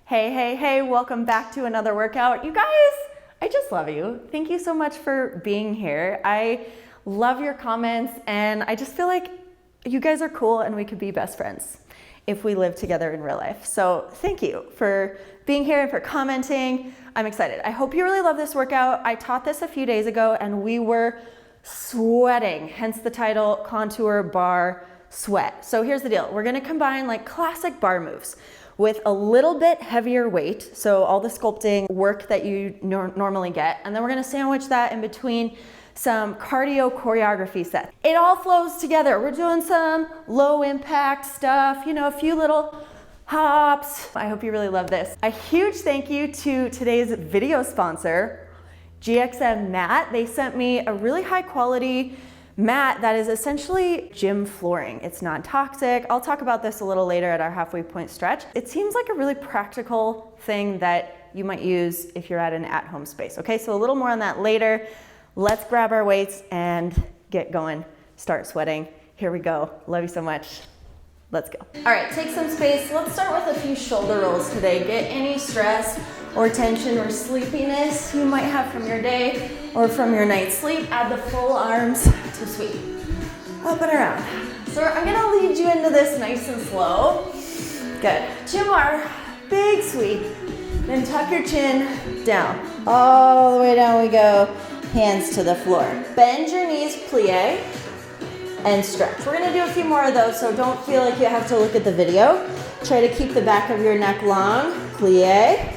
Hey, hey, hey, welcome back to another workout. You guys, I just love you. Thank you so much for being here. I love your comments and I just feel like you guys are cool and we could be best friends if we live together in real life. So thank you for being here and for commenting. I'm excited. I hope you really love this workout. I taught this a few days ago and we were sweating, hence the title, Contour Bar Sweat. So here's the deal. We're gonna combine like classic bar moves with a little bit heavier weight, so all the sculpting work that you normally get, and then we're gonna sandwich that in between some cardio choreography sets. It all flows together. We're doing some low impact stuff, a few little hops. I hope you really love this. A huge thank you to today's video sponsor, GXM Mat. They sent me a really high quality mat that is essentially gym flooring. It's non-toxic. I'll talk about this a little later at our halfway point stretch. It seems like a really practical thing that you might use if you're at an at-home space. Okay, so a little more on that later. Let's grab our weights and get going. Start sweating. Here we go. Love you so much. Let's go. All right, take some space. Let's start with a few shoulder rolls today. Get any stress or tension or sleepiness you might have from your day or from your night's sleep. Add the full arms to sweep. Up and around. So I'm gonna lead you into this nice and slow. Good. 2 more. Big sweep. Then tuck your chin down. All the way down we go. Hands to the floor. Bend your knees, plie, and stretch. We're gonna do a few more of those, so don't feel like you have to look at the video. Try to keep the back of your neck long. Plie.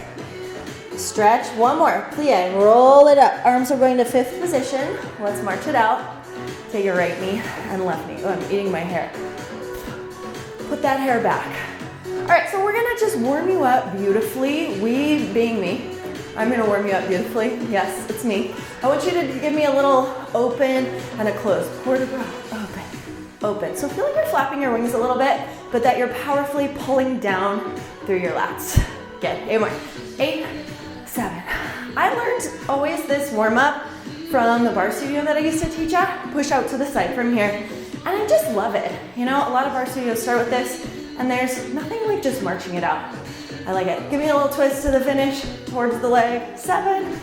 Stretch, one more, plie, roll it up. Arms are going to 5th position. Let's march it out. Take your right knee and left knee. Oh, I'm eating my hair. Put that hair back. All right, so we're gonna just warm you up beautifully. We being me, I'm gonna warm you up beautifully. Yes, it's me. I want you to give me a little open and a close. Port de bras, open, open. So feel like you're flapping your wings a little bit, but that you're powerfully pulling down through your lats. Good, 8 more. 8, 7. I learned always this warm up from the bar studio that I used to teach at. Push out to the side from here. And I just love it. A lot of bar studios start with this and there's nothing like just marching it out. I like it. Give me a little twist to the finish, towards the leg. 7.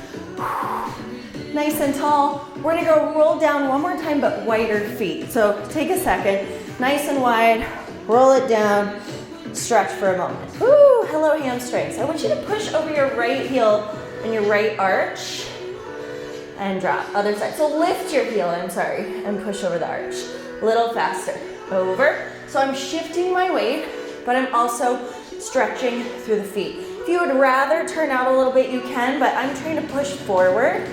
Nice and tall. We're gonna go roll down one more time, but wider feet. So take a second, nice and wide, roll it down, stretch for a moment. Ooh, hello hamstrings. I want you to push over your right heel and your right arch and drop. Other side. So lift your heel, and push over the arch. A little faster. Over. So I'm shifting my weight, but I'm also stretching through the feet. If you would rather turn out a little bit, you can, but I'm trying to push forward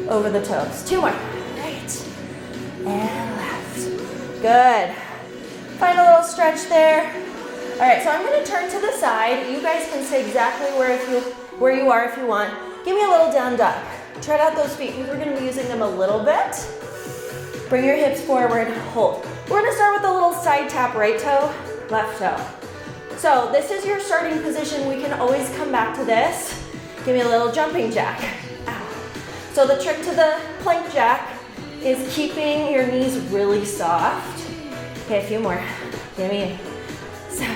over the toes. 2 more. Right and left. Good. Find a little stretch there. All right, so I'm gonna turn to the side. You guys can stay exactly where you are if you want. Give me a little down dog. Tread out those feet because we're gonna be using them a little bit. Bring your hips forward, hold. We're gonna start with a little side tap, right toe, left toe. So this is your starting position. We can always come back to this. Give me a little jumping jack. Ow. So the trick to the plank jack is keeping your knees really soft. Okay, a few more. Give me 7,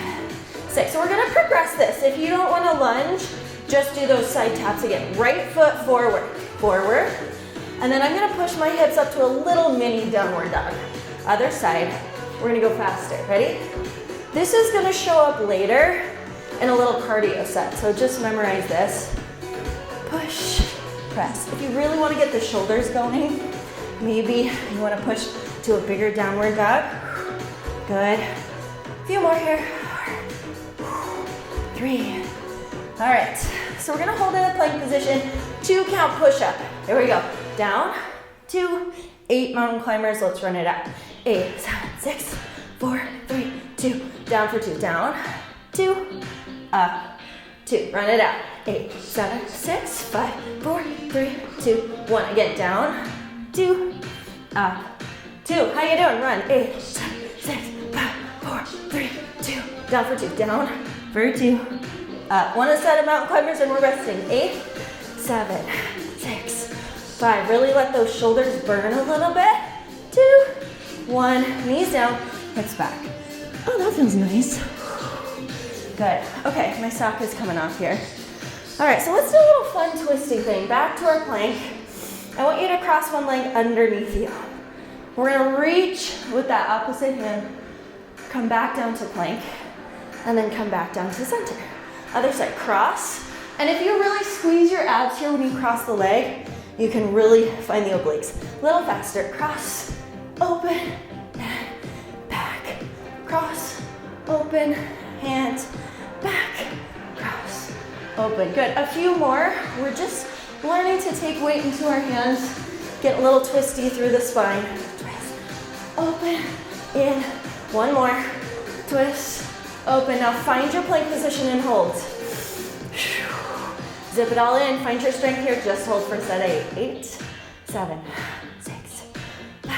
6. So we're gonna progress this. If you don't wanna lunge, just do those side taps again. Right foot forward, forward. And then I'm gonna push my hips up to a little mini downward dog. Other side, we're gonna go faster. Ready? This is gonna show up later in a little cardio set. So just memorize this. Push, press. If you really wanna get the shoulders going, maybe you wanna push to a bigger downward dog. Good. A few more here. 3. All right, so we're gonna hold in a plank position. 2 count push up. Here we go. Down, 2, 8 mountain climbers. Let's run it out. 8, 7, 6, 4, 3, 2. Down for 2. Down, 2, up, 2. Run it out. 8, 7, 6, 5, 4, 3, 2, 1. Again, down, 2, up, 2. How you doing? Run. 8, 7, 6, 5, 4, 3, 2. Down for 2. Down for 2. One set of mountain climbers and we're resting. 8, 7, 6, 5. Really let those shoulders burn a little bit. 2, 1. Knees down, hips back. Oh, that feels nice. Good. Okay, my sock is coming off here. All right, so let's do a little fun twisty thing. Back to our plank. I want you to cross one leg underneath you. We're gonna reach with that opposite hand, come back down to plank, and then come back down to center. Other side, cross. And if you really squeeze your abs here when you cross the leg, you can really find the obliques. A little faster, cross, open, and back. Cross, open, hands, back, cross, open. Good, a few more. We're just learning to take weight into our hands, get a little twisty through the spine. Twist, open, in, one more, twist, open. Now find your plank position and hold. Zip it all in, find your strength here, just hold for set 8, 7, 6, 5,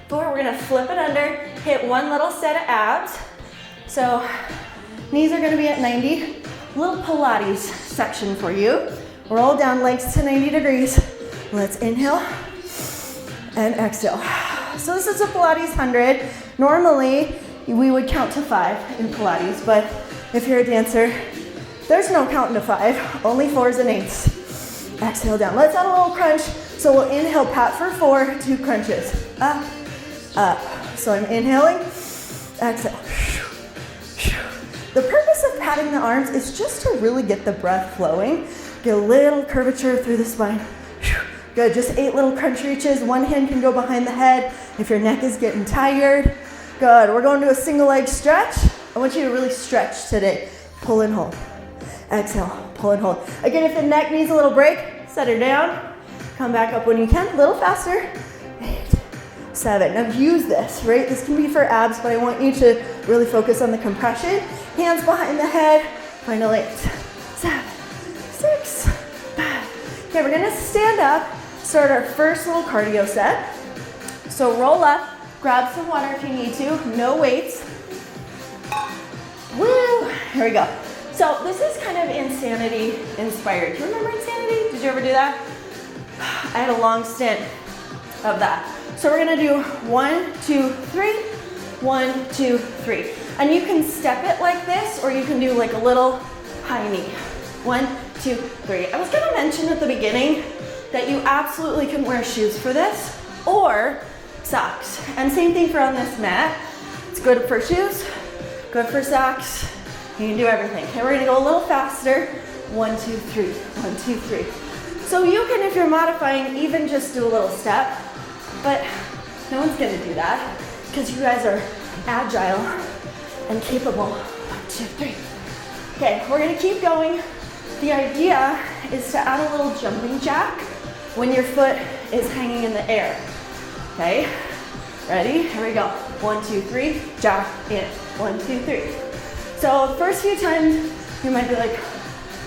4. We're gonna flip it under, hit one little set of abs. So knees are gonna be at 90. Little Pilates section for you. Roll down, legs to 90 degrees. Let's inhale and exhale. So this is a Pilates 100. Normally, we would count to 5 in Pilates, but if you're a dancer, there's no counting to 5, only 4s and 8s. Exhale down. Let's add a little crunch. So we'll inhale, pat for 4, 2 crunches. Up, up. So I'm inhaling, exhale. The purpose of patting the arms is just to really get the breath flowing. Get a little curvature through the spine. Good, just 8 little crunch reaches. One hand can go behind the head if your neck is getting tired. Good, we're going to a single leg stretch. I want you to really stretch today. Pull and hold. Exhale, pull and hold. Again, if the neck needs a little break, set her down. Come back up when you can, a little faster. 8, 7. Now use this, right? This can be for abs, but I want you to really focus on the compression. Hands behind the head. Final 8, 7, 6, 5. Okay, we're gonna stand up, start our first little cardio set. So roll up, grab some water if you need to, no weights. Woo, here we go. So this is kind of Insanity inspired. Do you remember Insanity? Did you ever do that? I had a long stint of that. So we're gonna do 1, 2, 3, 1, 2, 3. And you can step it like this, or you can do like a little high knee. 1, 2, 3. I was gonna mention at the beginning that you absolutely can wear shoes for this, or socks. And same thing for on this mat. It's good for shoes, good for socks. You can do everything. Okay, we're gonna go a little faster. 1, 2, 3, 1, 2, 3. So you can, if you're modifying, even just do a little step, but no one's gonna do that because you guys are agile and capable. 1, 2, 3. Okay, we're gonna keep going. The idea is to add a little jumping jack when your foot is hanging in the air. Okay, ready? Here we go. 1, 2, 3, jack in. 1, 2, 3. So first few times you might be like,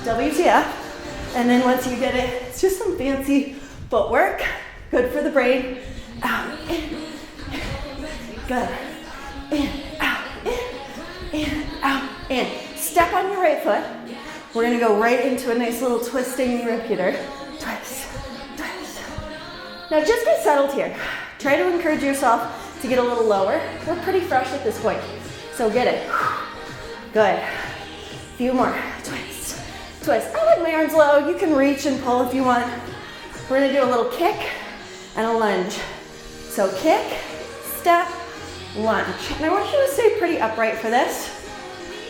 WTF? And then once you get it, it's just some fancy footwork. Good for the brain. Out, in, good. In, out, in, out, in. Step on your right foot. We're gonna go right into a nice little twisting repeater. Twist, twist. Now just get settled here. Try to encourage yourself to get a little lower. We're pretty fresh at this point, so get it. Good. Few more. Twist, twist. I like my arms low. You can reach and pull if you want. We're gonna do a little kick and a lunge. So kick, step, lunge. And I want you to stay pretty upright for this.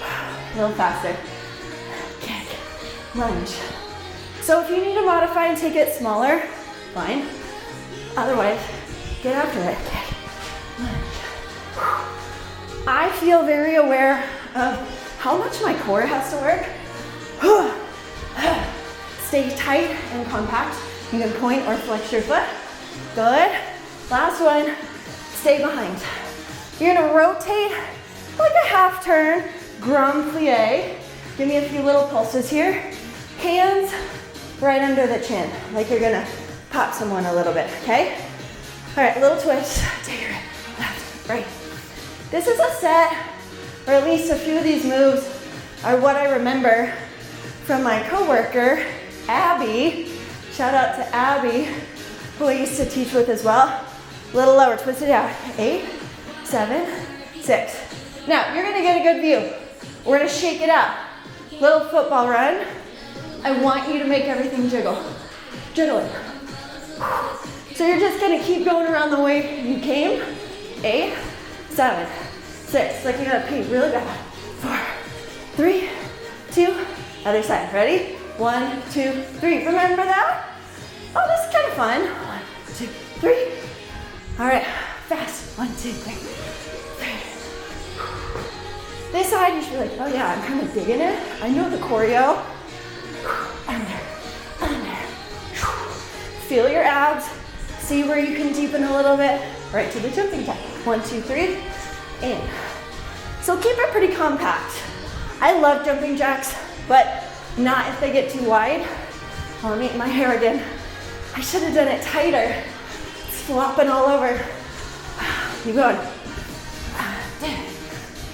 A little faster. Kick, lunge. So if you need to modify and take it smaller, fine. Otherwise, get after it. Kick, lunge. I feel very aware of how much my core has to work. Stay tight and compact. You can point or flex your foot. Good. Last one, stay behind. You're gonna rotate like a half turn, grand plie. Give me a few little pulses here. Hands right under the chin, like you're gonna pop someone a little bit, okay? All right, little twist to your left, right. This is a set, or at least a few of these moves are what I remember from my coworker, Abby. Shout out to Abby, who I used to teach with as well. A little lower, twist it out. 8, 7, 6. Now, you're gonna get a good view. We're gonna shake it up. Little football run. I want you to make everything jiggle. Jiggling. So you're just gonna keep going around the way you came. 8, 7, 6. Like you gotta pee really bad. 4, 3, 2. Other side. Ready? 1, 2, 3. Remember that? Oh, this is kind of fun. 1, 2, 3. All right, fast. 1, 2, 3. This side, you should be like, oh yeah, I'm kind of digging it. I know the choreo. Under, under. Feel your abs. See where you can deepen a little bit. Right to the jumping jack. 1, 2, 3. In. So keep it pretty compact. I love jumping jacks, but not if they get too wide. Oh, I'm eating my hair again. I should have done it tighter. It's flopping all over. Keep going.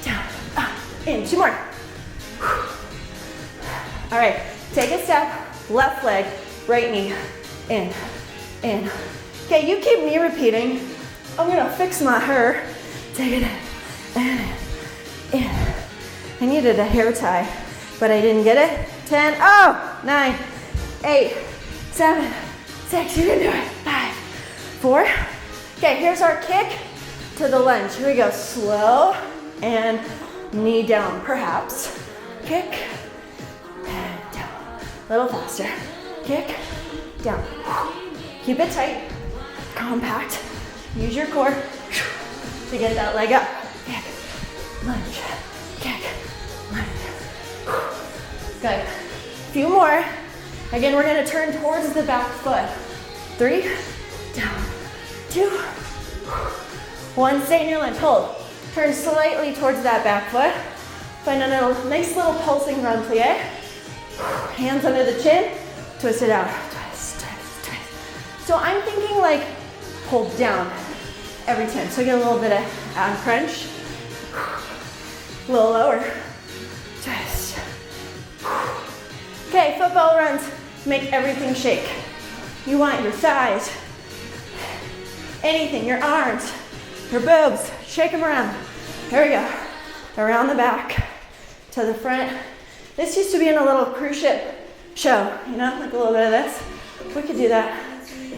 Down, up, in. 2 more. All right, take a step. Left leg, right knee. In, in. Okay, you keep me repeating. I'm gonna fix my hair. Take it in, in. I needed a hair tie, but I didn't get it. 10, oh, 9, 8, 7, 6, you can do it. 5, 4. Okay, here's our kick to the lunge. Here we go, slow and knee down, perhaps. Kick, and down. A little faster. Kick, down. Keep it tight, compact. Use your core to get that leg up. Kick, lunge, kick, lunge. Good. A few more. Again, we're gonna turn towards the back foot. 3, down, 2, 1. Stay in your lunge, hold. Turn slightly towards that back foot. Find a nice little pulsing run plie. Hands under the chin, twist it out. Twist, twist, twist. So I'm thinking like pull down every 10. So get a little bit of ab crunch. A little lower. Twist. Okay, football runs make everything shake. You want your thighs, anything, your arms, your boobs, shake them around. Here we go. Around the back, to the front. This used to be in a little cruise ship show, you know, like a little bit of this. We could do that.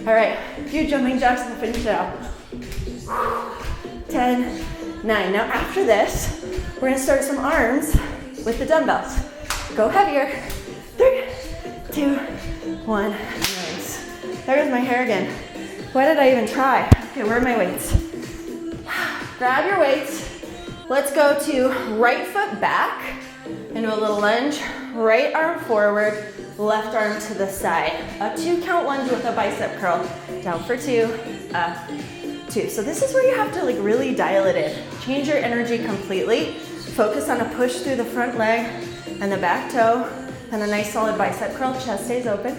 All right, a few jumping jacks and finish it out. 10, 9. Now after this, we're gonna start some arms with the dumbbells. Go heavier. 3, 2, 1. Nice. There's my hair again. Why did I even try? Okay, where are my weights? Grab your weights. Let's go to right foot back into a little lunge. Right arm forward, left arm to the side. A 2-count lunge with a bicep curl. Down for 2, up, 2. So this is where you have to like really dial it in. Change your energy completely. Focus on a push through the front leg and the back toe and a nice solid bicep curl. Chest stays open.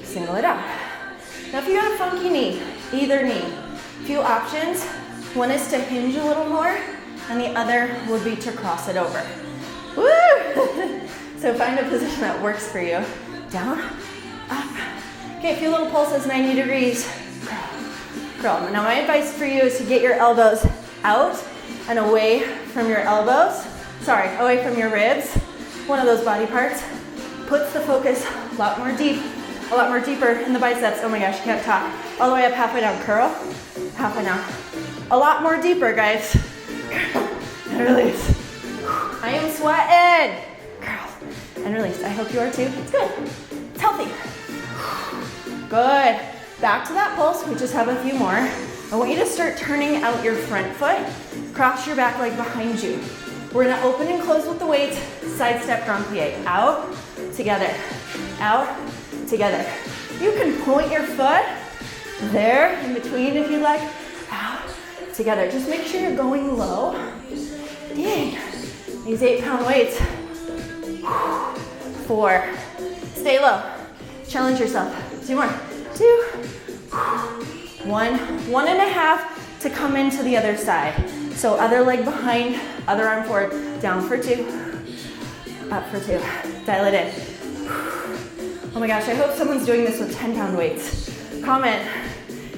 Single it out. Now if you got a funky knee, either knee, few options. One is to hinge a little more and the other would be to cross it over. Woo! So find a position that works for you. Down, up. Okay, a few little pulses, 90 degrees. Curl. Now my advice for you is to get your elbows out and away from your elbows. Sorry, away from your ribs. One of those body parts. Puts the focus a lot more deeper in the biceps. Oh my gosh, I can't talk. All the way up, halfway down, curl. Halfway down. A lot more deeper, guys. Curl and release. I am sweating. Curl and release. I hope you are too. It's good. It's healthy. Good. Back to that pulse. We just have a few more. I want you to start turning out your front foot. Cross your back leg behind you. We're gonna open and close with the weights. Side step grand plie. Out, together. Out, together. You can point your foot there in between if you like. Out, together. Just make sure you're going low. Dang. These 8-pound weights. 4. Stay low. Challenge yourself. 2 more. 2. 1. 1.5 to come into the other side. So other leg behind, other arm forward. Down for 2. Up for 2. Dial it in. Oh my gosh, I hope someone's doing this with 10-pound weights. Comment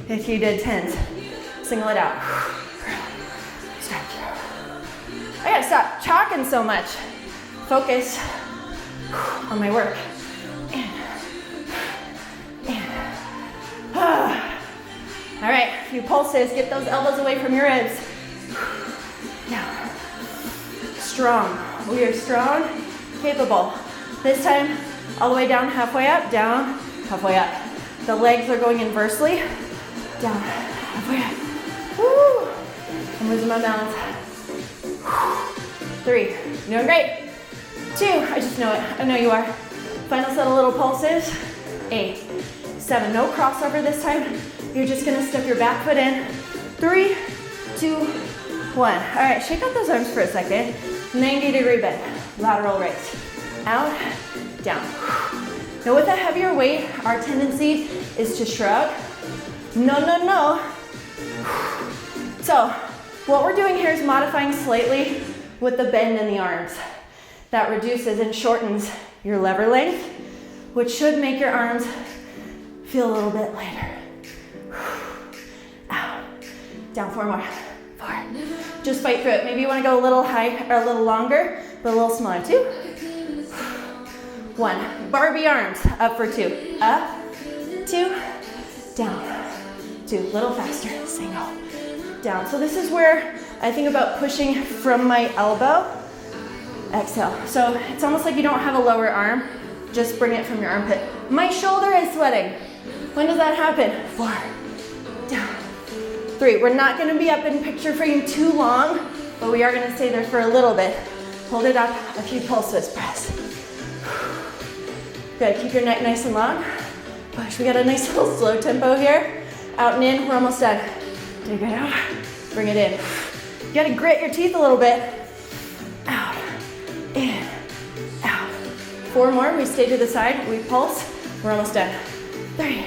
if you did 10s. Single it out. Stretch. I gotta stop chalking so much. focus on my work. All right, a few pulses. Get those elbows away from your ribs. Now, strong. We are strong, capable. This time, all the way down, halfway up, down, halfway up. The legs are going inversely. Down, halfway up. Woo! I'm losing my balance. 3, you're doing great. 2, I just know it. I know you are. Final set of little pulses. 8, 7, no crossover this time. You're just gonna step your back foot in. 3, 2, 1. All right, shake out those arms for a second. 90-degree bend, lateral raise. Out, down. Now with a heavier weight, our tendency is to shrug. No, no, no. So what we're doing here is modifying slightly with the bend in the arms. That reduces and shortens your lever length, which should make your arms feel a little bit lighter. Out, down, 4 more, 4. Just fight through it. Maybe you want to go a little high or a little longer, but a little smaller. 2, 1. Barbie arms, up for 2. Up, 2, down, 2. Little faster, single, down. So this is where I think about pushing from my elbow. Exhale. So it's almost like you don't have a lower arm. Just bring it from your armpit. My shoulder is sweating. When does that happen? 4, down, 3. We're not gonna be up in picture frame too long, but we are gonna stay there for a little bit. Hold it up, a few pulses, press. Good, keep your neck nice and long. Push, we got a nice little slow tempo here. Out and in, we're almost done. Dig it out, bring it in. You gotta grit your teeth a little bit. Out, in, out. 4 more, we stay to the side, we pulse, we're almost done. 3.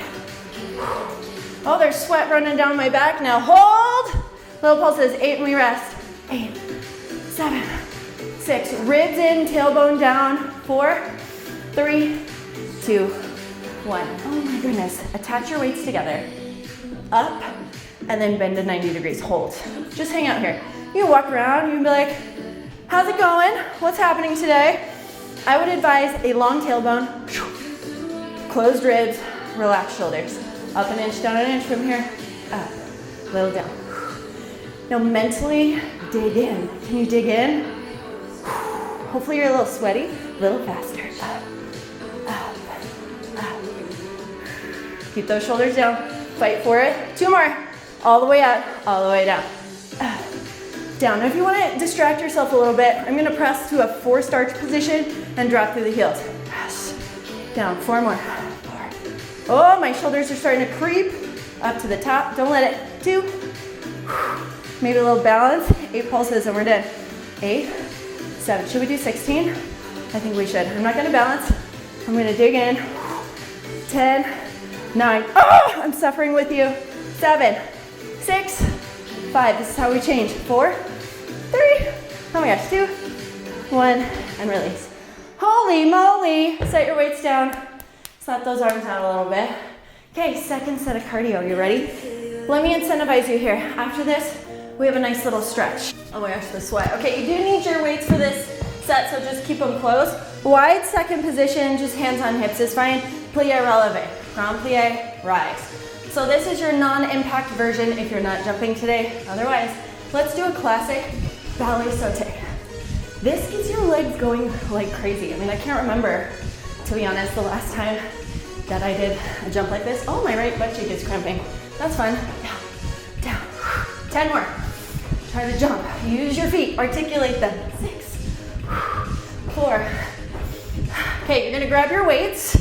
Oh, there's sweat running down my back now. Hold, little pulses, 8 and we rest. 8, 7, 6, ribs in, tailbone down. 4, 3, 2, 1. Oh my goodness, attach your weights together. Up, and then bend to 90 degrees, hold. Just hang out here. You can walk around, you can be like, how's it going? What's happening today? I would advise a long tailbone, closed ribs, relaxed shoulders. Up an inch, down an inch from here, up, little down. Now mentally, dig in. Can you dig in? Hopefully you're a little sweaty, a little faster. Up, up, up. Keep those shoulders down, fight for it. 2 more, all the way up, all the way down. Up, down. Now if you want to distract yourself a little bit, I'm gonna press to a 4 starch position and drop through the heels. Press, down, 4 more. Oh, my shoulders are starting to creep up to the top. Don't let it. 2. Maybe a little balance. 8 pulses and we're done. 8, 7. Should we do 16? I think we should. I'm not gonna balance. I'm gonna dig in. 10, 9. Oh, I'm suffering with you. 7, 6, 5. This is how we change. 4, 3. Oh my gosh. 2, 1, and release. Holy moly. Set your weights down. Slap those arms out a little bit. Okay, second set of cardio. You ready? Let me incentivize you here. After this, we have a nice little stretch. Oh my gosh, the sweat. Okay, you do need your weights for this set, so just keep them close. Wide second position, just hands on hips is fine. Plie, releve. Grand plie, rise. So this is your non-impact version if you're not jumping today. Otherwise, let's do a classic ballet saute. This gets your legs going like crazy. I mean, I can't remember, to be honest, the last time that I did a jump like this. Oh, my right butt cheek is cramping. That's fun. Down, down. 10 more. Try to jump. Use your feet. Articulate them. 6, 4. Okay, you're gonna grab your weights,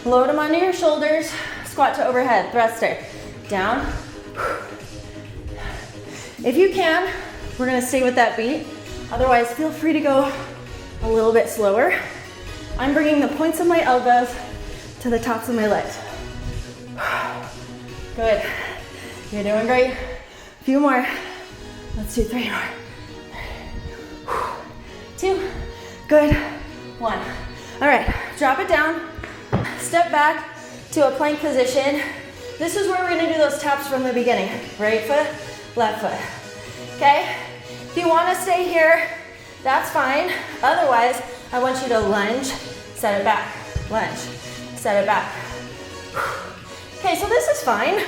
load them onto your shoulders, squat to overhead, thruster. Down. If you can, we're gonna stay with that beat. Otherwise, feel free to go a little bit slower. I'm bringing the points of my elbows to the tops of my legs. Good. You're doing great. A few more. Let's do 3 more. 2. Good. 1. All right, drop it down. Step back to a plank position. This is where we're gonna do those taps from the beginning. Right foot, left foot. Okay? If you wanna stay here, that's fine. Otherwise, I want you to lunge, set it back, lunge, set it back. Okay, so this is fine.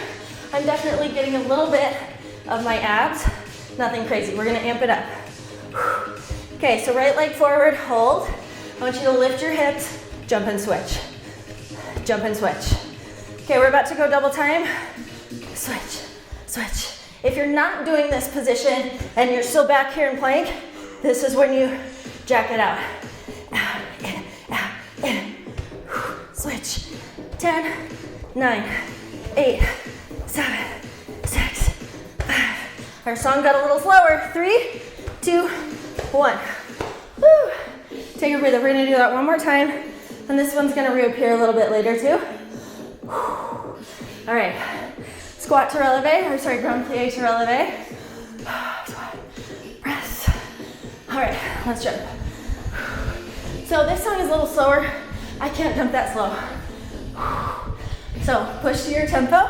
I'm definitely getting a little bit of my abs. Nothing crazy, we're gonna amp it up. Okay, so right leg forward, hold. I want you to lift your hips, jump and switch. Jump and switch. Okay, we're about to go double time. Switch, switch. If you're not doing this position and you're still back here in plank, this is when you jack it out. Out, in. Switch. 10, 9, 8, 7, 6, 5. Our song got a little slower. 3, 2, 1. Woo. Take a breather. We're gonna do that one more time. And this one's gonna reappear a little bit later too. All right. Squat to releve, or sorry, grand plie to releve. Squat, press. All right, let's jump. So this song is a little slower. I can't jump that slow. So push to your tempo.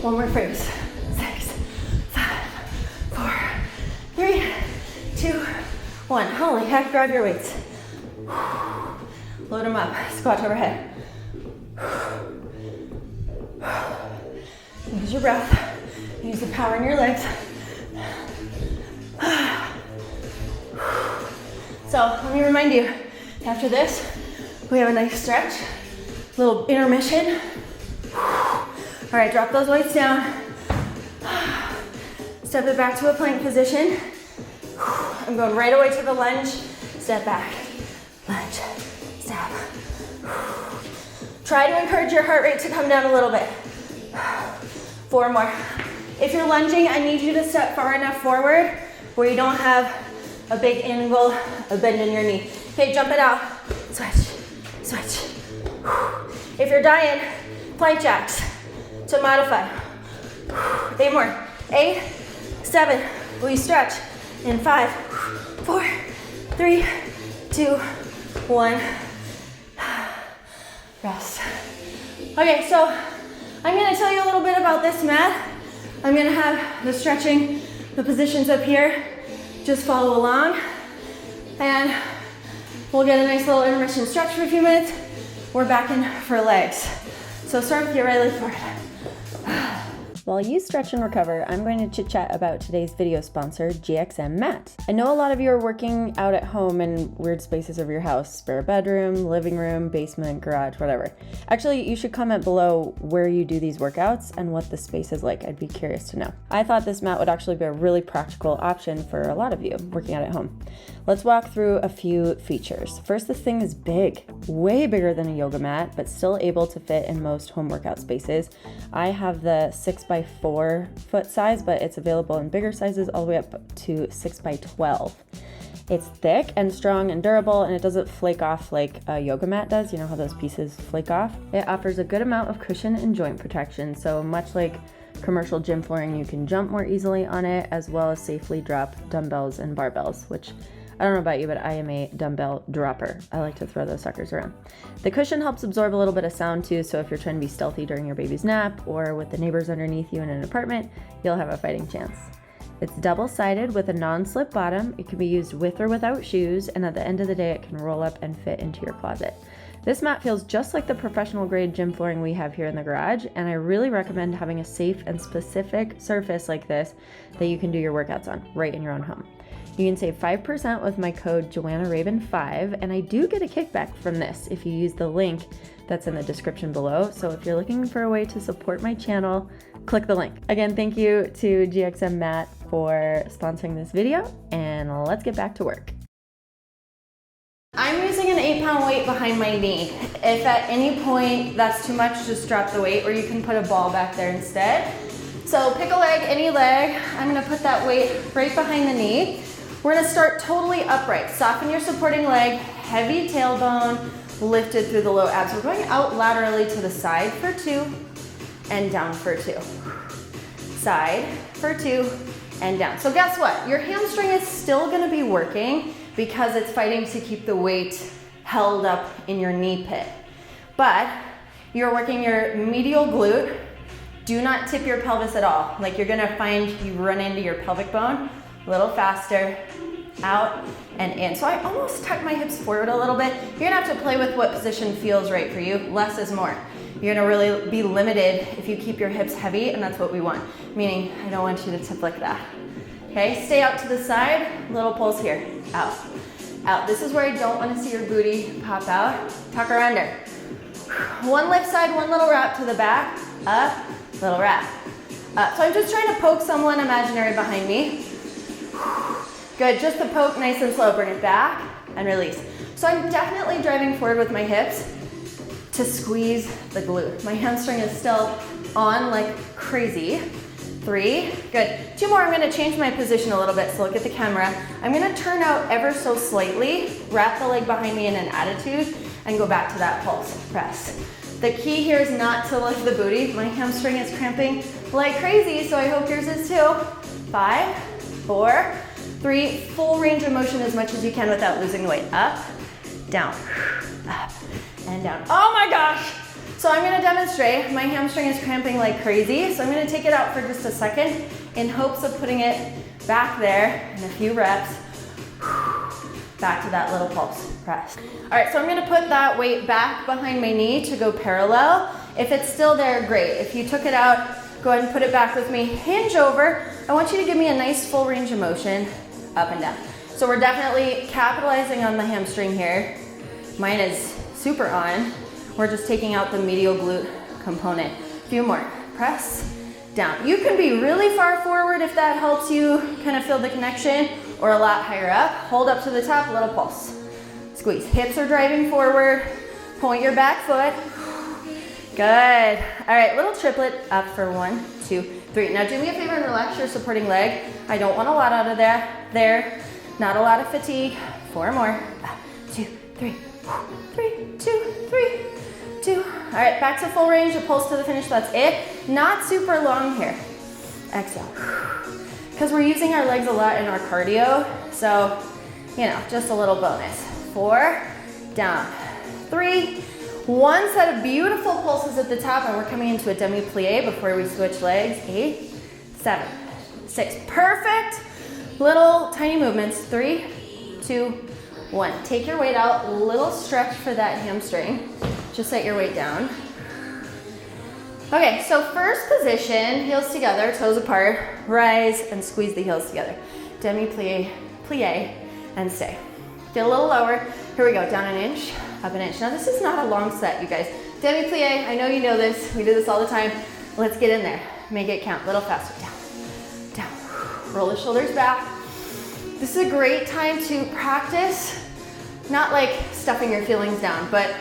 One more phrase. 6, 5, 4, 3, 2, 1. Holy heck, grab your weights. Load them up. Squat to overhead. Use your breath. Use the power in your legs. So let me remind you, after this, we have a nice stretch, little intermission. All right, drop those weights down. Step it back to a plank position. I'm going right away to the lunge. Step back, lunge, step. Try to encourage your heart rate to come down a little bit. 4 more. If you're lunging, I need you to step far enough forward where you don't have a big angle, a bend in your knee. Okay, jump it out. Switch, switch. If you're dying, plank jacks to modify. 8 more. 8, 7. Will you stretch? In 5, 4, 3, 2, 1. Rest. Okay, so I'm gonna tell you a little bit about this mat. I'm gonna have the stretching, the positions up here. Just follow along. And we'll get a nice little intermission stretch for a few minutes. We're back in for legs. So start with your right leg forward. While you stretch and recover, I'm going to chit chat about today's video sponsor, GXM Mat. I know a lot of you are working out at home in weird spaces of your house, spare bedroom, living room, basement, garage, whatever. Actually, you should comment below where you do these workouts and what the space is like. I'd be curious to know. I thought this mat would actually be a really practical option for a lot of you working out at home. Let's walk through a few features. First, this thing is big, way bigger than a yoga mat, but still able to fit in most home workout spaces. I have the 6x4 foot size, but it's available in bigger sizes all the way up to 6x12. It's thick and strong and durable, and it doesn't flake off like a yoga mat does. You know how those pieces flake off? It offers a good amount of cushion and joint protection, so much like commercial gym flooring, you can jump more easily on it, as well as safely drop dumbbells and barbells, which I don't know about you, but I am a dumbbell dropper. I like to throw those suckers around. The cushion helps absorb a little bit of sound too, so if you're trying to be stealthy during your baby's nap or with the neighbors underneath you in an apartment, you'll have a fighting chance. It's double-sided with a non-slip bottom. It can be used with or without shoes, and at the end of the day, it can roll up and fit into your closet. This mat feels just like the professional grade gym flooring we have here in the garage, and I really recommend having a safe and specific surface like this that you can do your workouts on right in your own home. You can save 5% with my code JoannaRaven5, and I do get a kickback from this if you use the link that's in the description below. So if you're looking for a way to support my channel, click the link. Again, thank you to GXM Mat for sponsoring this video, and let's get back to work. I'm using an 8-pound weight behind my knee. If at any point that's too much, just drop the weight, or you can put a ball back there instead. So pick a leg, any leg. I'm gonna put that weight right behind the knee. We're gonna start totally upright. Soften your supporting leg, heavy tailbone, lifted through the low abs. We're going out laterally to the side for 2 and down for 2. Side for 2 and down. So guess what? Your hamstring is still gonna be working because it's fighting to keep the weight held up in your knee pit. But you're working your medial glute. Do not tip your pelvis at all. Like you're gonna find you run into your pelvic bone. A little faster, out and in. So I almost tuck my hips forward a little bit. You're gonna have to play with what position feels right for you. Less is more. You're gonna really be limited if you keep your hips heavy, and that's what we want. Meaning, I don't want you to tip like that. Okay, stay out to the side, little pulse here. Out, out. This is where I don't wanna see your booty pop out. Tuck her under. One left side, one little wrap to the back. Up, little wrap. Up. So I'm just trying to poke someone imaginary behind me. Good, just the poke, nice and slow. Bring it back and release. So I'm definitely driving forward with my hips to squeeze the glute. My hamstring is still on like crazy. 3, good. 2 more, I'm gonna change my position a little bit, so look at the camera. I'm gonna turn out ever so slightly, wrap the leg behind me in an attitude, and go back to that pulse, press. The key here is not to lift the booty. My hamstring is cramping like crazy, so I hope yours is too. 5, 4, 3, full range of motion as much as you can without losing the weight. Up, down, up, and down. Oh my gosh! So I'm gonna demonstrate. My hamstring is cramping like crazy, so I'm gonna take it out for just a second in hopes of putting it back there in a few reps. Back to that little pulse, press. All right, so I'm gonna put that weight back behind my knee to go parallel. If it's still there, great. If you took it out, go ahead and put it back with me. Hinge over. I want you to give me a nice full range of motion, up and down. So we're definitely capitalizing on the hamstring here. Mine is super on. We're just taking out the medial glute component. A few more, press, down. You can be really far forward if that helps you kind of feel the connection, or a lot higher up. Hold up to the top, little pulse. Squeeze, hips are driving forward. Point your back foot. Good. All right, little triplet up for 1, 2, 3. Now do me a favor and relax your supporting leg. I don't want a lot out of there. Not a lot of fatigue. 4 more. 2, 3, 3, 2, 3, 2. All right, back to full range, a pulse to the finish, that's it. Not super long here. Exhale. Because we're using our legs a lot in our cardio, so, you know, just a little bonus. 4, down. 3, 1 set of beautiful pulses at the top, and we're coming into a demi-plie before we switch legs. 8, 7, 6, perfect. Little tiny movements. 3, 2, 1. Take your weight out, little stretch for that hamstring. Just set your weight down. Okay, so first position, heels together, toes apart, rise and squeeze the heels together. Demi-plie, plie, and stay. Get a little lower. Here we go, down an inch, up an inch. Now this is not a long set, you guys. Demi-plie, I know you know this, we do this all the time. Let's get in there, make it count, a little faster, down, down. Roll the shoulders back. This is a great time to practice, not like stuffing your feelings down, but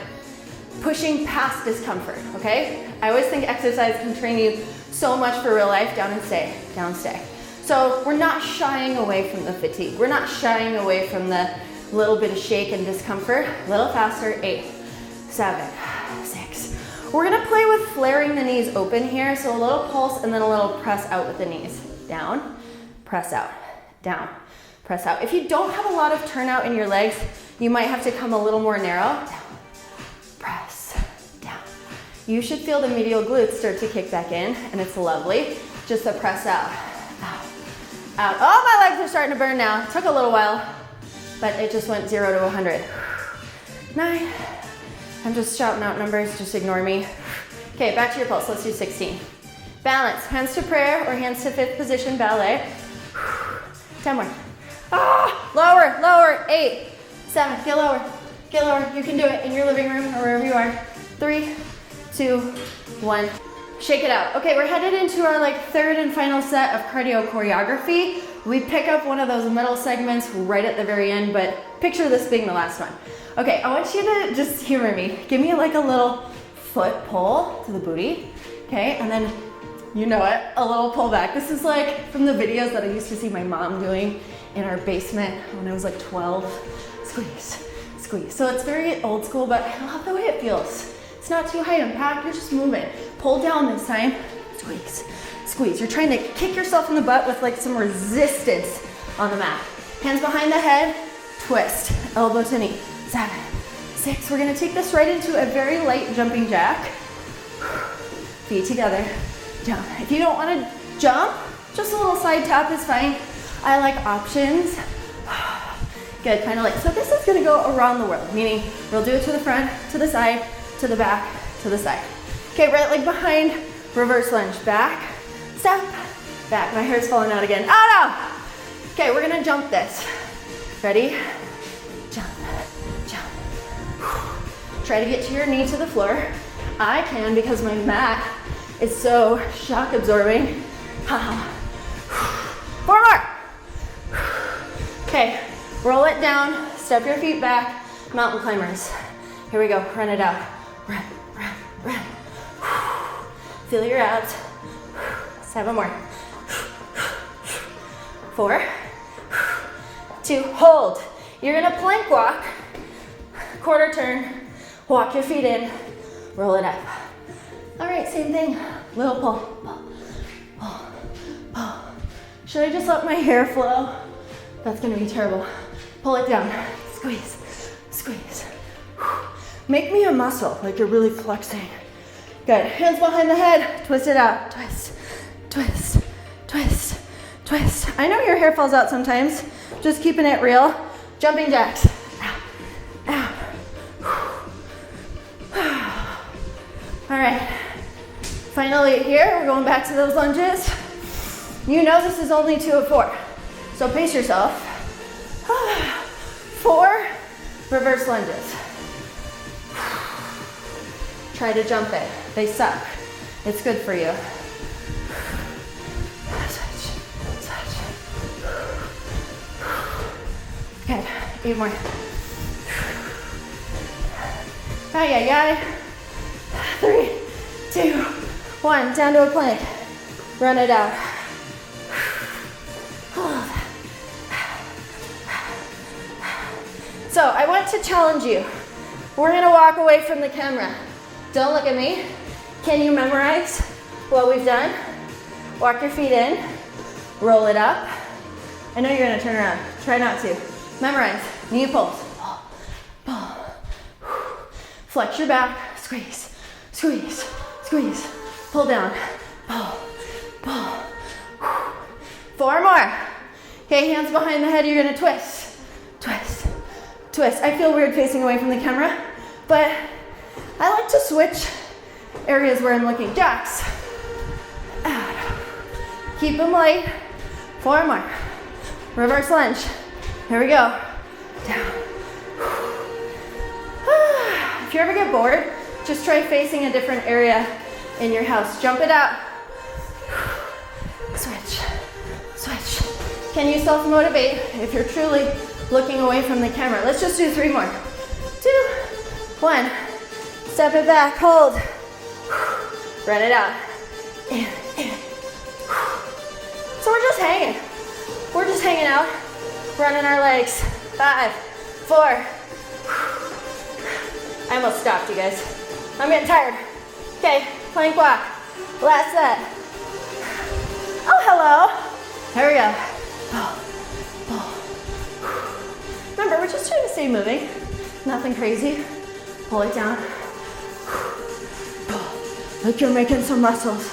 pushing past discomfort, okay? I always think exercise can train you so much for real life. Down and stay, down, stay. So we're not shying away from the fatigue. We're not shying away from the little bit of shake and discomfort. A little faster, 8, 7, 6. We're gonna play with flaring the knees open here. So a little pulse and then a little press out with the knees. Down, press out, down, press out. If you don't have a lot of turnout in your legs, you might have to come a little more narrow. Down, press, down. You should feel the medial glutes start to kick back in, and it's lovely. Just a press out, out, out. Oh, my legs are starting to burn now. It took a little while, but it just went 0 to 100. 9. I'm just shouting out numbers, just ignore me. Okay, back to your pulse. Let's do 16. Balance, hands to prayer or hands to fifth position ballet. 10 more. Ah, lower, lower, 8, 7, get lower, get lower. You can do it in your living room or wherever you are. 3, 2, 1. Shake it out. Okay, we're headed into our third and final set of cardio choreography. We pick up one of those middle segments right at the very end, but picture this being the last one. Okay, I want you to just humor me. Give me a little foot pull to the booty, okay? And then, you know it, a little pull back. This is from the videos that I used to see my mom doing in our basement when I was 12. Squeeze, squeeze. So it's very old school, but I love the way it feels. It's not too high impact, you're just moving. Pull down this time, squeeze, squeeze. You're trying to kick yourself in the butt with some resistance on the mat. Hands behind the head, twist, elbow to knee. 7, 6. We're gonna take this right into a very light jumping jack. Feet together, jump. If you don't wanna jump, just a little side tap is fine. I like options. Good, kind of like, so this is gonna go around the world, meaning we'll do it to the front, to the side, to the back, to the side. Okay, right leg behind, reverse lunge, back, step, back. My hair's falling out again. Oh no! Okay, we're gonna jump this. Ready? Jump, jump. Try to get to your knee to the floor. I can because my mat is so shock absorbing. 4 more. Okay, roll it down, step your feet back, mountain climbers. Here we go, run it out. Run, run, run. Feel your abs. 7 more. 4, 2, hold. You're gonna plank walk, quarter turn, walk your feet in, roll it up. All right, same thing, little pull, pull, pull, pull. Should I just let my hair flow? That's gonna be terrible. Pull it down, squeeze, squeeze. Make me a muscle, like you're really flexing. Good, hands behind the head, twist it out, twist, twist, twist, twist. I know your hair falls out sometimes, just keeping it real. Jumping jacks, out, out. All right, finally here, we're going back to those lunges. You know this is only 2 of 4, so pace yourself. 4 reverse lunges. Try to jump it. They suck. It's good for you. Switch, switch. Good. 8 more. Ay, ay, ay. 3, 2, 1. Down to a plank. Run it out. So I want to challenge you. We're gonna walk away from the camera. Don't look at me. Can you memorize what we've done? Walk your feet in, roll it up. I know you're gonna turn around. Try not to. Memorize. Knee pulls. Pull, pull. Flex your back. Squeeze, squeeze, squeeze. Pull down. Pull, pull. 4 more. Okay, hands behind the head. You're gonna twist, twist, twist. I feel weird facing away from the camera, but I like to switch areas where I'm looking. Jacks. Out. Keep them light. 4 more. Reverse lunge. Here we go. Down. If you ever get bored, just try facing a different area in your house. Jump it out. Switch. Switch. Can you self-motivate if you're truly looking away from the camera? Let's just do 3 more. 2, 1. Step it back, hold. Run it out. In, in. So we're just hanging. We're just hanging out, running our legs. 5, 4. I almost stopped, you guys. I'm getting tired. Okay, plank walk. Last set. Oh, hello. Here we go. Pull, pull. Remember, we're just trying to stay moving. Nothing crazy. Pull it down. Like you're making some muscles.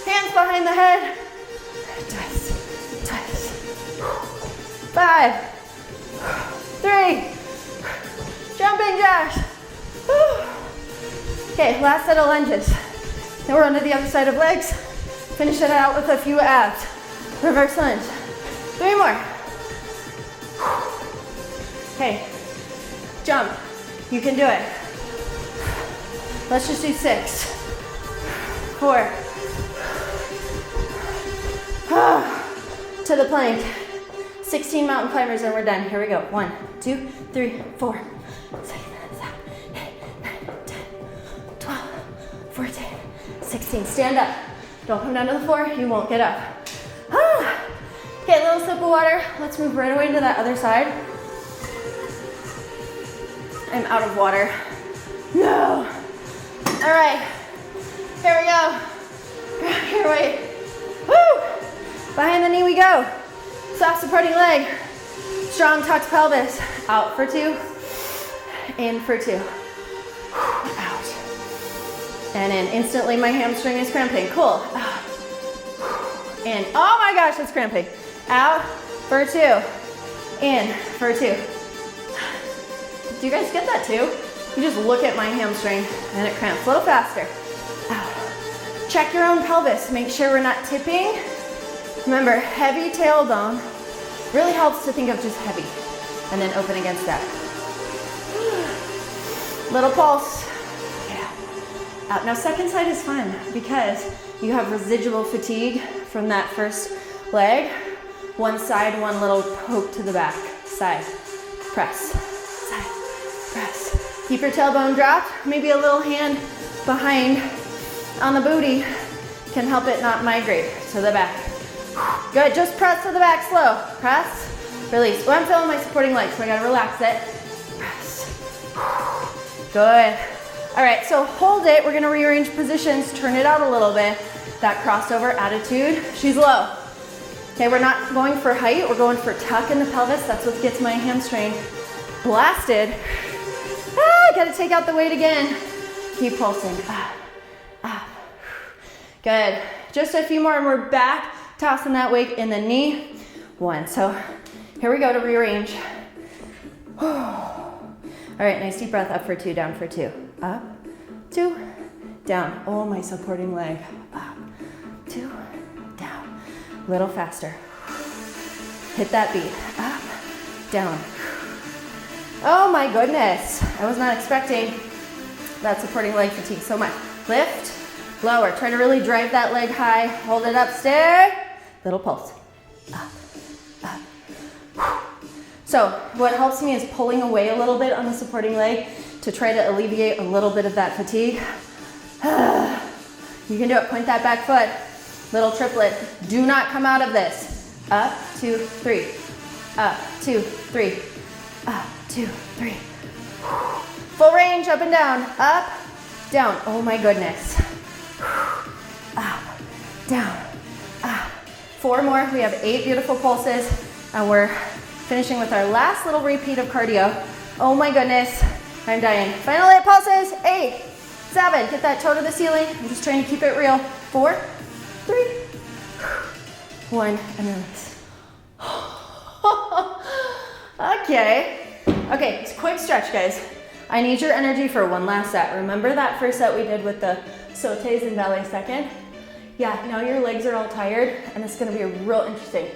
Hands behind the head. Twist, twist. 5, 3, jumping jacks. Okay, last set of lunges. Now we're onto the other side of legs. Finish it out with a few abs. Reverse lunge. 3 more. Okay, jump. You can do it. Let's just do 6, 4. To the plank. 16 mountain climbers and we're done. Here we go. 1, 2, 3, 4, 6, 7, 8, 9, 10, 12, 14, 16. Stand up. Don't come down to the floor. You won't get up. Okay, a little sip of water. Let's move right away to that other side. I'm out of water. No. All right. Here we go. Here, wait. Woo! Behind the knee we go. Soft supporting leg. Strong tucked pelvis. Out for 2. In for 2. Out. And in. Instantly my hamstring is cramping. Cool. In. Oh my gosh, it's cramping. Out for 2, in for 2. Do you guys get that too? You just look at my hamstring and it cramps. A little faster. Out. Check your own pelvis. Make sure we're not tipping. Remember, heavy tailbone really helps to think of just heavy. And then open against that. Little pulse. Yeah. Out. Now second side is fun because you have residual fatigue from that first leg. One side, one little poke to the back. Side. Press. Side. Press. Keep your tailbone dropped. Maybe a little hand behind on the booty can help it not migrate to the back. Good, just press to the back slow. Press, release. Oh, I'm feeling my supporting leg, so I gotta relax it. Press. Good. All right, so hold it. We're gonna rearrange positions, turn it out a little bit. That crossover attitude, she's low. Okay, we're not going for height, we're going for tuck in the pelvis. That's what gets my hamstring blasted. Gotta take out the weight again. Keep pulsing. Good. Just a few more and we're back. Tossing that weight in the knee. 1. So here we go to rearrange. All right, nice deep breath. Up for 2, down for 2. Up, 2, down. Oh, my supporting leg. Up, 2, down. A little faster. Hit that beat. Up, down. Oh my goodness. I was not expecting that supporting leg fatigue so much. Lift, lower. Try to really drive that leg high. Hold it up, stay. Little pulse. Up, up. So what helps me is pulling away a little bit on the supporting leg to try to alleviate a little bit of that fatigue. You can do it. Point that back foot. Little triplet. Do not come out of this. Up, 2, 3. Up, 2, 3. Up, 2, 3. Full range, up and down. Up, down. Oh my goodness. Up, down, up. 4 more. We have 8 beautiful pulses, and we're finishing with our last little repeat of cardio. Oh my goodness, I'm dying. Final 8 pulses. 8, 7. Get that toe to the ceiling. I'm just trying to keep it real. 4, 3, 1, and release. Okay, it's a quick stretch, guys. I need your energy for one last set. Remember that first set we did with the sautés and ballet second? Yeah, now your legs are all tired, and it's gonna be real interesting.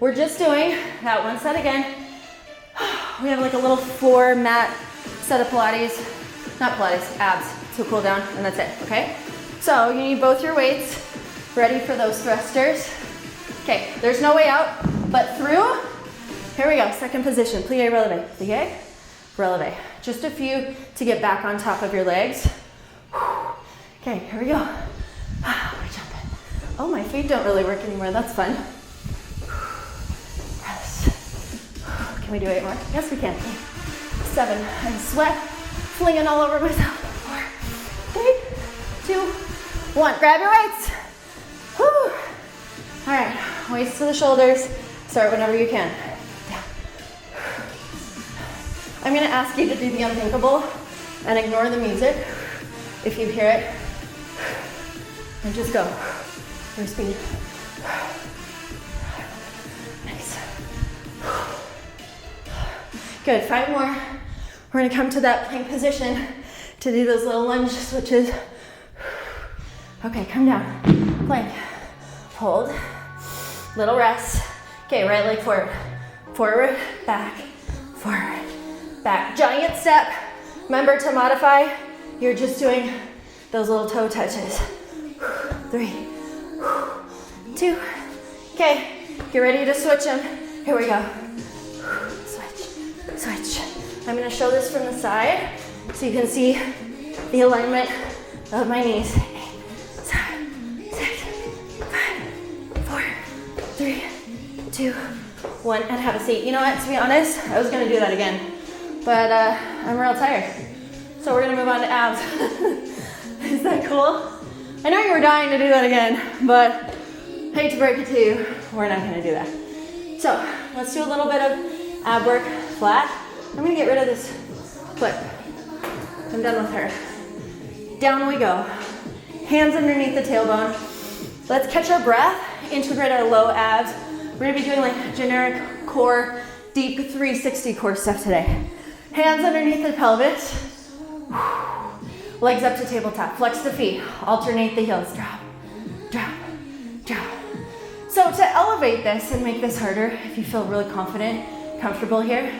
We're just doing that one set again. We have like a little floor mat set of Pilates, not Pilates, abs to cool down, and that's it, okay? So you need both your weights ready for those thrusters. Okay, there's no way out, but through. Here we go, second position, plie, releve. Just a few to get back on top of your legs. Okay, here we go. We're jumping. Oh, my feet don't really work anymore, that's fun. Rest. Can we do 8 more? Yes, we can. 7, I'm sweat, flinging all over myself. 4, 3, 2, 1. Grab your weights. Whew. All right, weights to the shoulders. Start whenever you can. Down. I'm gonna ask you to do the unthinkable and ignore the music if you hear it. And just go. Your speed. Nice. Good, 5 more. We're gonna come to that plank position to do those little lunge switches. Okay, come down. Plank. Hold. Little rest. Okay, right leg forward. Forward, back, forward, back. Giant step. Remember to modify. You're just doing those little toe touches. 3, 2. Okay, get ready to switch them. Here we go. Switch, switch. I'm gonna show this from the side so you can see the alignment of my knees. 8, 7, 6, 5, 4, 3, 2, 1, and have a seat. You know what, to be honest, I was gonna do that again, but I'm real tired. So we're gonna move on to abs. Is that cool? I know you were dying to do that again, but hate to break it to you, we're not gonna do that. So let's do a little bit of ab work flat. I'm gonna get rid of this clip. I'm done with her. Down we go. Hands underneath the tailbone. Let's catch our breath, integrate our low abs. We're gonna be doing like generic core, deep 360 core stuff today. Hands underneath the pelvis. Legs up to tabletop. Flex the feet. Alternate the heels. Drop, drop, drop. So to elevate this and make this harder, if you feel really confident, comfortable here,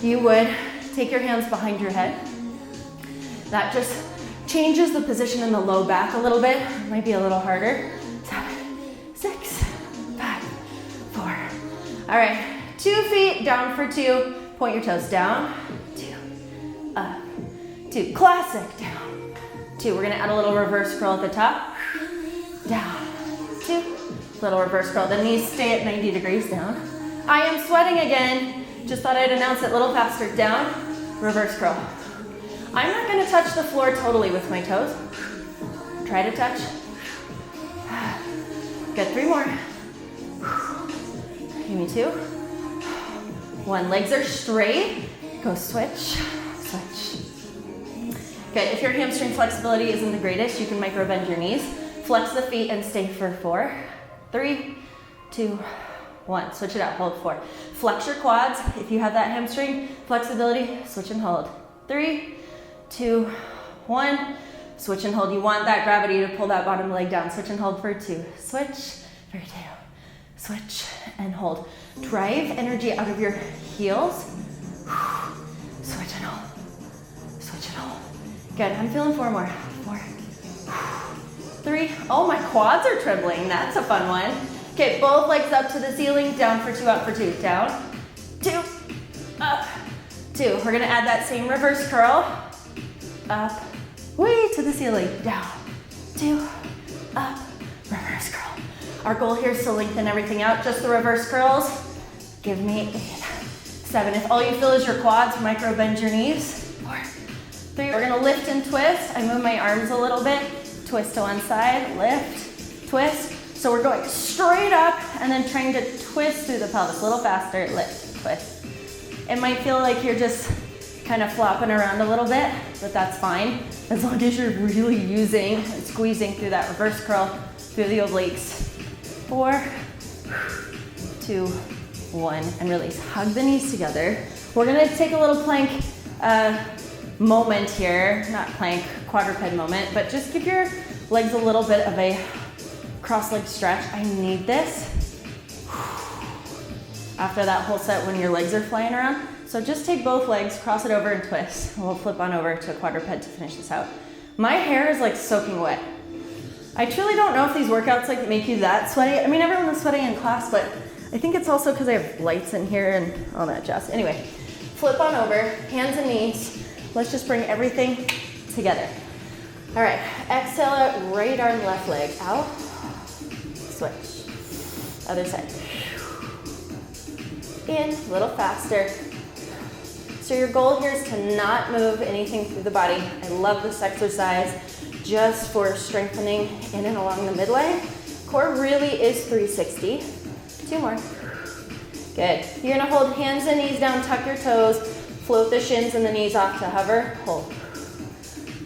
you would take your hands behind your head. That just changes the position in the low back a little bit. It might be a little harder. 7, 6, 5, 4. All right, 2 feet down for 2. Point your toes down, 2, up, 2. Classic, down, 2. We're gonna add a little reverse curl at the top. Down, 2. Little reverse curl. The knees stay at 90 degrees down. I am sweating again. Just thought I'd announce it a little faster. Down, reverse curl. I'm not gonna touch the floor totally with my toes. Try to touch. Good, 3 more. Give me 2. 1, legs are straight. Go switch, switch. Good, if your hamstring flexibility isn't the greatest, you can micro bend your knees. Flex the feet and stay for 4. 3, 2, 1. Switch it out, hold 4. Flex your quads. If you have that hamstring flexibility, switch and hold. 3, 2, 1. Switch and hold. You want that gravity to pull that bottom leg down. Switch and hold for 2. Switch for 2. Switch and hold. Drive energy out of your heels. Switch and hold. Switch and hold. Good. I'm feeling 4 more. 4. 3. Oh, my quads are trembling. That's a fun one. Okay, both legs up to the ceiling. Down for 2, up for 2. Down, 2, up, 2. We're gonna add that same reverse curl. Up, way to the ceiling. Down, 2, up, reverse curl. Our goal here is to lengthen everything out. Just the reverse curls. Give me 8, 7. If all you feel is your quads, micro bend your knees. 4, 3. We're gonna lift and twist. I move my arms a little bit. Twist to one side, lift, twist. So we're going straight up and then trying to twist through the pelvis. A little faster, lift, twist. It might feel like you're just kind of flopping around a little bit, but that's fine. As long as you're really using and squeezing through that reverse curl through the obliques. 4, 2, 1, and release. Hug the knees together. We're gonna take a little plank moment here, not plank, quadruped moment, but just give your legs a little bit of a cross leg stretch. I need this after that whole set when your legs are flying around. So just take both legs, cross it over and twist. And we'll flip on over to a quadruped to finish this out. My hair is like soaking wet. I truly don't know if these workouts like make you that sweaty. I mean, everyone was sweaty in class, but I think it's also because I have lights in here and all that jazz. Anyway, flip on over, hands and knees. Let's just bring everything together. All right, exhale out, right arm, left leg out. Switch. Other side. In, a little faster. So your goal here is to not move anything through the body. I love this exercise just for strengthening in and along the midline. Core really is 360. 2 more. Good. You're gonna hold hands and knees down, tuck your toes, float the shins and the knees off to hover, hold.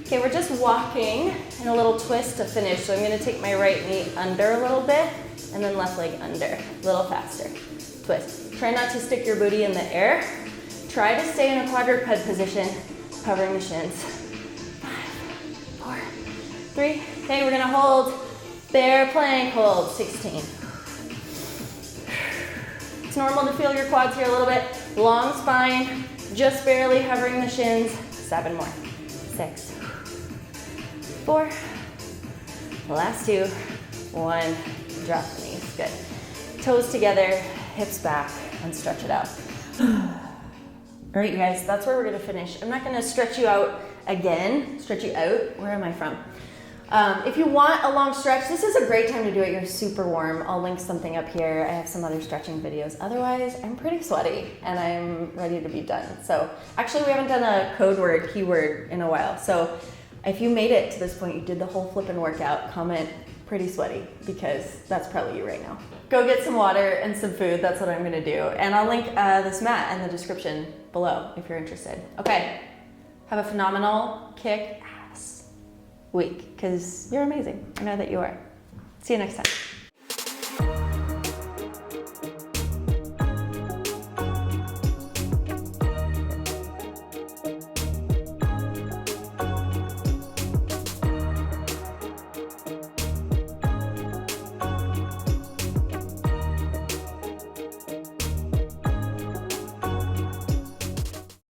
Okay, we're just walking in a little twist to finish. So I'm gonna take my right knee under a little bit and then left leg under, a little faster. Twist. Try not to stick your booty in the air. Try to stay in a quadruped position, covering the shins. 5, 4, 3. Okay, we're gonna hold. Bear plank, hold, 16. It's normal to feel your quads here a little bit. Long spine, just barely hovering the shins. 7 more. 6, 4, last 2, 1. Drop the knees, good. Toes together, hips back, and stretch it out. All right, you guys, that's where we're gonna finish. I'm not gonna stretch you out again, stretch you out. Where am I from? If you want a long stretch, this is a great time to do it. You're super warm. I'll link something up here. I have some other stretching videos. Otherwise, I'm pretty sweaty and I'm ready to be done. So actually, we haven't done a code word, keyword in a while. So if you made it to this point, you did the whole flipping workout, comment pretty sweaty because that's probably you right now. Go get some water and some food. That's what I'm gonna do. And I'll link this mat in the description below if you're interested. Okay, have a phenomenal kick week because you're amazing. I know that you are. See you next time.